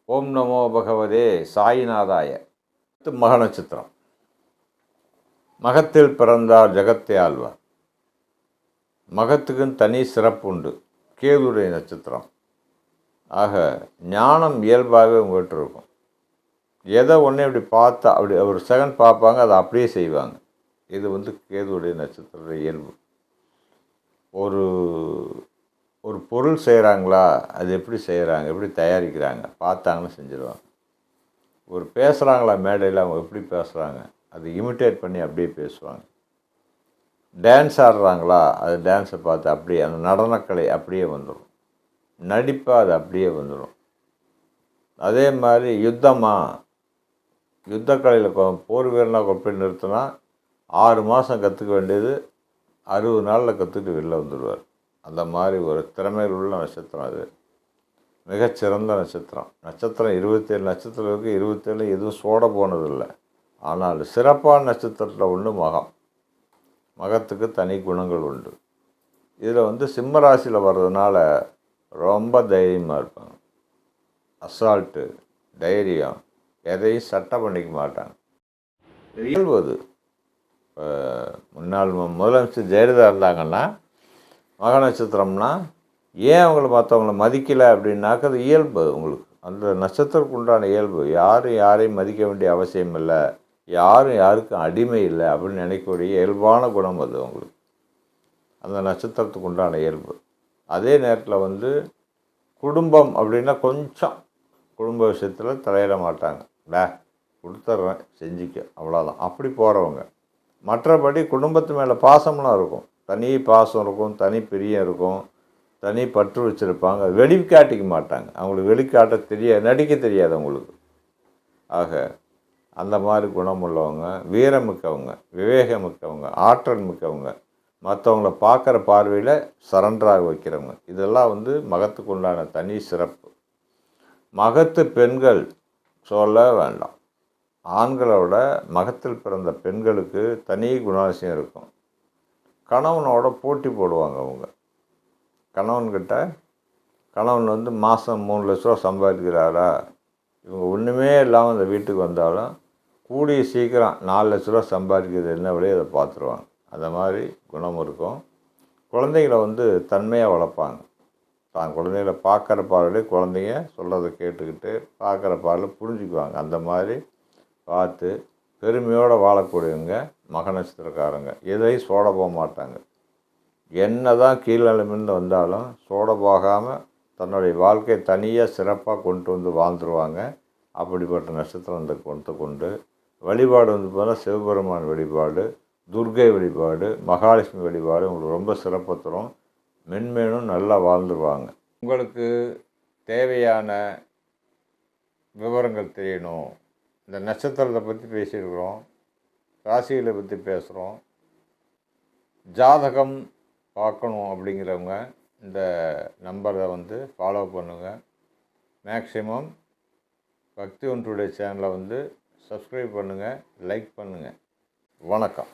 ஓம் நமோ பகவதே சாயிநாதாய. மக நட்சத்திரம். மகத்தில் பிறந்தார் ஜகத்தை ஆழ்வார். மகத்துக்குன்னு தனி சிறப்பு உண்டு. கேதுடைய நட்சத்திரம். ஆக ஞானம் இயல்பாகவே உங்கள்கிட்ட இருக்கும். எதை ஒன்று இப்படி பார்த்தா அப்படி ஒரு செகண்ட் பார்ப்பாங்க, அதை அப்படியே செய்வாங்க. இது கேதுடைய நட்சத்திர இயல்பு. ஒரு ஒரு பொருள் செய்கிறாங்களா, அது எப்படி செய்கிறாங்க, எப்படி தயாரிக்கிறாங்க, பார்த்தாங்கன்னு செஞ்சுருவாங்க. ஒரு பேசுகிறாங்களா மேடையில், அவங்க எப்படி பேசுகிறாங்க, அது இமிட்டேட் பண்ணி அப்படியே பேசுவாங்க. டான்ஸ் ஆடுறாங்களா, அது டான்ஸை பார்த்து அப்படியே அந்த நடனக்கலை அப்படியே வந்துடும். நடிப்பாக அது அப்படியே வந்துடும். அதே மாதிரி யுத்தக்கலையில் போர் வீரனாக கொண்டு நிறுத்தினா 6 மாதம் கற்றுக்க வேண்டியது 60 நாளில் கற்றுக்கிட்டு வெளில வந்துடுவார். அந்த மாதிரி ஒரு திறமையில் உள்ள நட்சத்திரம் அது. மிகச்சிறந்த நட்சத்திரம். 27 நட்சத்திரம் இருக்குது. 27 எதுவும் சோட போனதில்லை. ஆனால் சிறப்பான நட்சத்திரத்தில் ஒன்று மகம். மகத்துக்கு தனி குணங்கள் உண்டு. இதில் சிம்ம ராசியில் வர்றதுனால ரொம்ப தைரியமாக இருப்பாங்க. அசால்ட்டு, தைரியம், எதையும் சட்டை பண்ணிக்க மாட்டாங்க. இயல்பு அது. இப்போ முன்னாள் முதலமைச்சர் ஜெயலலிதா இருந்தாங்கன்னா, மக நட்சத்திரம்னா ஏன் அவங்கள மற்றவங்கள மதிக்கலை அப்படின்னாக்க அது இயல்பு. உங்களுக்கு அந்த நட்சத்திரத்துக்கு உண்டான இயல்பு. யாரையும் மதிக்க வேண்டிய அவசியம் இல்லை, யாருக்கும் அடிமை இல்லை அப்படின்னு நினைக்கக்கூடிய இயல்பான குணம் அது உங்களுக்கு. அந்த நட்சத்திரத்துக்கு உண்டான இயல்பு. அதே நேரத்தில் குடும்பம் அப்படின்னா கொஞ்சம் குடும்ப விஷயத்தில் தலையிட மாட்டாங்க. கொடுத்துட்றேன் செஞ்சிக்க, அவ்வளோதான், அப்படி போகிறவங்க. மற்றபடி குடும்பத்து மேலே பாசம்லாம் இருக்கும். தனி பாசம் இருக்கும், தனி பிரியம் இருக்கும், தனி பற்று வச்சுருப்பாங்க. வெளிக்காட்டிக்க மாட்டாங்க. அவங்களுக்கு நடிக்க தெரியாது அவங்களுக்கு. ஆக அந்த மாதிரி குணம் உள்ளவங்க, வீரமிக்கவங்க, விவேகமிக்கவங்க, ஆற்றல் மிக்கவங்க, மற்றவங்கள பார்க்குற பார்வையில் சரண்டராக வைக்கிறவங்க. இதெல்லாம் மகத்துக்கு உண்டான தனி சிறப்பு. மகத்து பெண்கள் சொல்ல வேண்டாம். ஆண்களோட மகத்தில் பிறந்த பெண்களுக்கு தனி குணாதிசயம் இருக்கும். கணவனோட போட்டி போடுவாங்க அவங்க. கணவன் மாதம் 3 லட்ச ரூபா சம்பாதிக்கிறாரா, இவங்க ஒன்றுமே இல்லாமல் இந்த வீட்டுக்கு வந்தாலும் கூடிய சீக்கிரம் 4 லட்ச ரூபா சம்பாதிக்கிறது என்ன வழியோ அதை பார்த்துருவாங்க. அந்த மாதிரி குணம் இருக்கும். குழந்தைகளை தன்மையாக வளர்ப்பாங்க. தான் குழந்தைகளை பார்க்குற பார்வையிலே குழந்தைங்க சொல்கிறத கேட்டுக்கிட்டு பார்க்குற பார்வையில் புரிஞ்சுக்குவாங்க. அந்த மாதிரி பார்த்து பெருமையோடு வாழக்கூடியவங்க மக நட்சத்திரக்காரங்க. எதையும் சோட போக மாட்டாங்க. என்ன தான் கீழ்நிலைமிருந்து வந்தாலும் சோட போகாமல் தன்னுடைய வாழ்க்கையை தனியாக சிறப்பாக கொண்டு வாழ்ந்துருவாங்க. அப்படிப்பட்ட நட்சத்திரம் கொண்டு வழிபாடு போனால் சிவபெருமான் வழிபாடு, துர்க்கை வழிபாடு, மகாலட்சுமி வழிபாடு உங்களுக்கு ரொம்ப சிறப்பு தரும். மென்மேனும் நல்லா வாழ்ந்துருவாங்க. உங்களுக்கு தேவையான விவரங்கள் தெரியணும், இந்த நட்சத்திரத்தை பற்றி பேசியிருக்கிறோம், ராசிகளை பற்றி பேசுகிறோம், ஜாதகம் பார்க்கணும் அப்படிங்கிறவங்க இந்த நம்பரை ஃபாலோ பண்ணுங்கள். மேக்ஸிமம் பக்தி ஒன் டுடே சேனலை சப்ஸ்கிரைப் பண்ணுங்கள், லைக் பண்ணுங்கள். வணக்கம்.